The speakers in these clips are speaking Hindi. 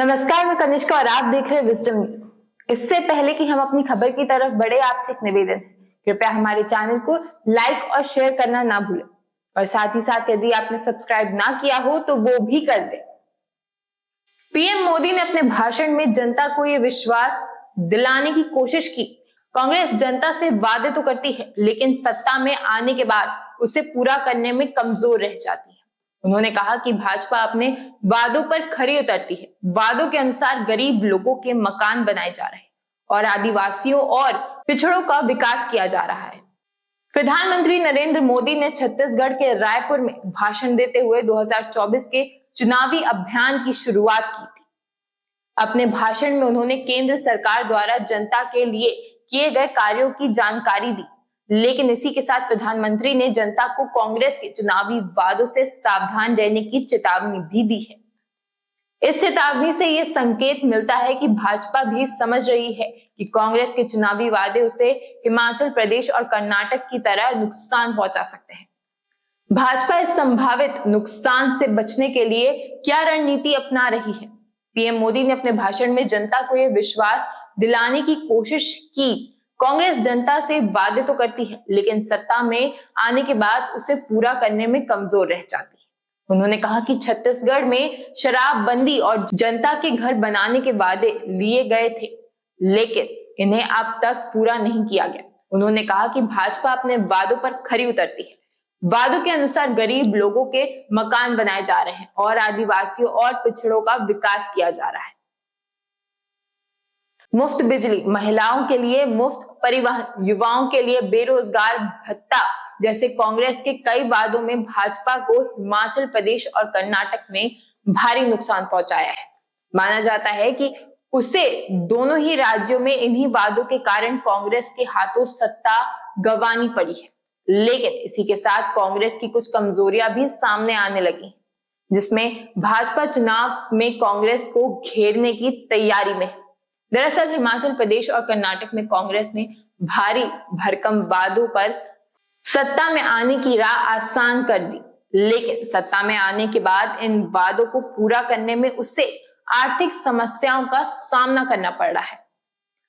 नमस्कार, मैं कनिष्का और आप देख रहे हैं विजडम न्यूज। इससे पहले कि हम अपनी खबर की तरफ बढ़े, आपसे एक निवेदन है, कृपया हमारे चैनल को लाइक और शेयर करना ना भूलें और साथ ही साथ यदि आपने सब्सक्राइब ना किया हो तो वो भी कर दें। पीएम मोदी ने अपने भाषण में जनता को ये विश्वास दिलाने की कोशिश की। कांग्रेस जनता से वादे तो करती है लेकिन सत्ता में आने के बाद उसे पूरा करने में कमजोर रह जाती है। उन्होंने कहा कि भाजपा अपने वादों पर खरी उतरती है। वादों के अनुसार गरीब लोगों के मकान बनाए जा रहे हैं और आदिवासियों और पिछड़ों का विकास किया जा रहा है। प्रधानमंत्री नरेंद्र मोदी ने छत्तीसगढ़ के रायपुर में भाषण देते हुए 2024 के चुनावी अभियान की शुरुआत की थी। अपने भाषण में उन्होंने केंद्र सरकार द्वारा जनता के लिए किए गए कार्यों की जानकारी दी, लेकिन इसी के साथ प्रधानमंत्री ने जनता को कांग्रेस के चुनावी वादों से सावधान रहने की चेतावनी भी दी है। इस चेतावनी से यह संकेत मिलता है कि भाजपा भी समझ रही है कि कांग्रेस के चुनावी वादे उसे हिमाचल प्रदेश और कर्नाटक की तरह नुकसान पहुंचा सकते हैं। भाजपा इस संभावित नुकसान से बचने के लिए क्या रणनीति अपना रही है? पीएम मोदी ने अपने भाषण में जनता को यह विश्वास दिलाने की कोशिश की। कांग्रेस जनता से वादे तो करती है लेकिन सत्ता में आने के बाद उसे पूरा करने में कमजोर रह जाती है। उन्होंने कहा कि छत्तीसगढ़ में शराबबंदी और जनता के घर बनाने के वादे लिए गए थे लेकिन इन्हें अब तक पूरा नहीं किया गया। उन्होंने कहा कि भाजपा अपने वादों पर खरी उतरती है। वादों के अनुसार गरीब लोगों के मकान बनाए जा रहे हैं और आदिवासियों और पिछड़ों का विकास किया जा रहा है। मुफ्त बिजली, महिलाओं के लिए मुफ्त परिवहन, युवाओं के लिए बेरोजगार भत्ता जैसे कांग्रेस के कई वादों में भाजपा को हिमाचल प्रदेश और कर्नाटक में भारी नुकसान पहुंचाया है। माना जाता है कि उसे दोनों ही राज्यों में इन्हीं वादों के कारण कांग्रेस के हाथों सत्ता गंवानी पड़ी है। लेकिन इसी के साथ कांग्रेस की कुछ कमजोरियां भी सामने आने लगी हैं, जिसमें भाजपा चुनाव में कांग्रेस को घेरने की तैयारी में है। दरअसल हिमाचल प्रदेश और कर्नाटक में कांग्रेस ने भारी भरकम वादों पर सत्ता में आने की राह आसान कर दी, लेकिन सत्ता में आने के बाद इन वादों को पूरा करने में उसे आर्थिक समस्याओं का सामना करना पड़ रहा है।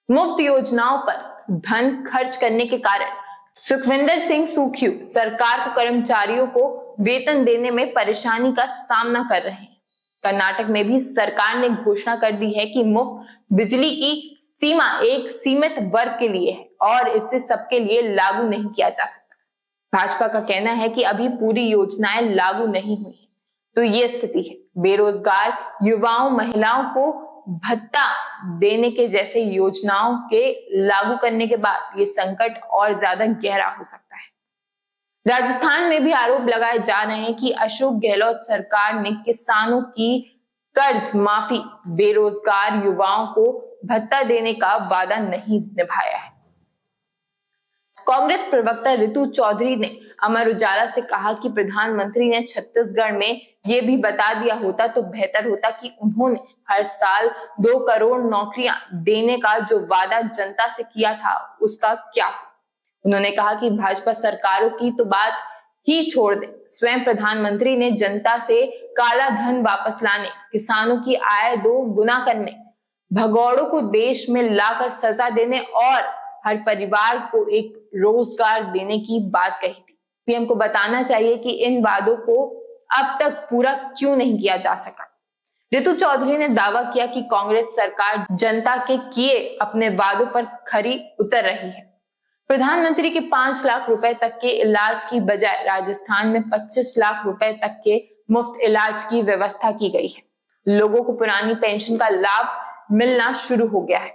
मुफ्त योजनाओं पर धन खर्च करने के कारण सुखविंदर सिंह सुक्खू सरकार को कर्मचारियों को वेतन देने में परेशानी का सामना कर रहे हैं। कर्नाटक में भी सरकार ने घोषणा कर दी है कि मुफ्त बिजली की सीमा एक सीमित वर्ग के लिए है और इसे सबके लिए लागू नहीं किया जा सकता। भाजपा का कहना है कि अभी पूरी योजनाएं लागू नहीं हुई है, तो ये स्थिति है। बेरोजगार युवाओं, महिलाओं को भत्ता देने के जैसे योजनाओं के लागू करने के बाद ये संकट और ज्यादा गहरा हो सकता है। राजस्थान में भी आरोप लगाए जा रहे हैं कि अशोक गहलोत सरकार ने किसानों की कर्ज माफी, बेरोजगार युवाओं को भत्ता देने का वादा नहीं निभाया है। कांग्रेस प्रवक्ता रितु चौधरी ने अमर उजाला से कहा कि प्रधानमंत्री ने छत्तीसगढ़ में ये भी बता दिया होता तो बेहतर होता कि उन्होंने हर साल 2 करोड़ नौकरियां देने का जो वादा जनता से किया था उसका क्या हुआ। उन्होंने कहा कि भाजपा सरकारों की तो बात ही छोड़ दे, स्वयं प्रधानमंत्री ने जनता से काला धन वापस लाने, किसानों की आय 2 गुना करने, भगौड़ों को देश में लाकर सजा देने और हर परिवार को एक रोजगार देने की बात कही थी। पीएम को बताना चाहिए कि इन वादों को अब तक पूरा क्यों नहीं किया जा सका। रितु चौधरी ने दावा किया कि कांग्रेस सरकार जनता के किए अपने वादों पर खरी उतर रही है। प्रधानमंत्री के 5 लाख रुपए तक के इलाज की बजाय राजस्थान में 25 लाख रुपए तक के मुफ्त इलाज की व्यवस्था की गई है। लोगों को पुरानी पेंशन का लाभ मिलना शुरू हो गया है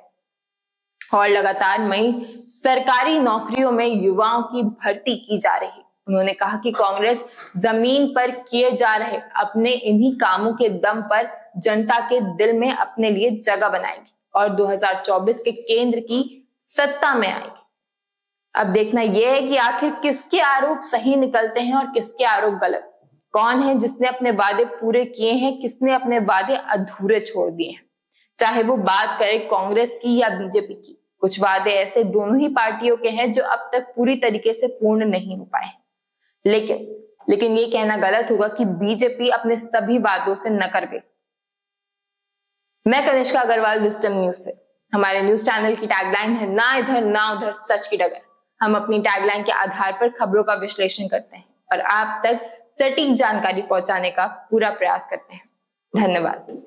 और लगातार नई सरकारी नौकरियों में युवाओं की भर्ती की जा रही है। उन्होंने कहा कि कांग्रेस जमीन पर किए जा रहे अपने इन्हीं कामों के दम पर जनता के दिल में अपने लिए जगह बनाएगी और 2024 के केंद्र की सत्ता में आएगी। अब देखना यह है कि आखिर किसके आरोप सही निकलते हैं और किसके आरोप गलत। कौन है जिसने अपने वादे पूरे किए हैं, किसने अपने वादे अधूरे छोड़ दिए हैं। चाहे वो बात करे कांग्रेस की या बीजेपी की, कुछ वादे ऐसे दोनों ही पार्टियों के हैं जो अब तक पूरी तरीके से पूर्ण नहीं हो पाए। लेकिन ये कहना गलत होगा कि बीजेपी अपने सभी वादों से नकर गई। मैं कनिष्का अग्रवाल, विजडम न्यूज से। हमारे न्यूज चैनल की टैगलाइन है ना इधर ना उधर, सच की डगर। हम अपनी टैगलाइन के आधार पर खबरों का विश्लेषण करते हैं और आप तक सटीक जानकारी पहुंचाने का पूरा प्रयास करते हैं। धन्यवाद।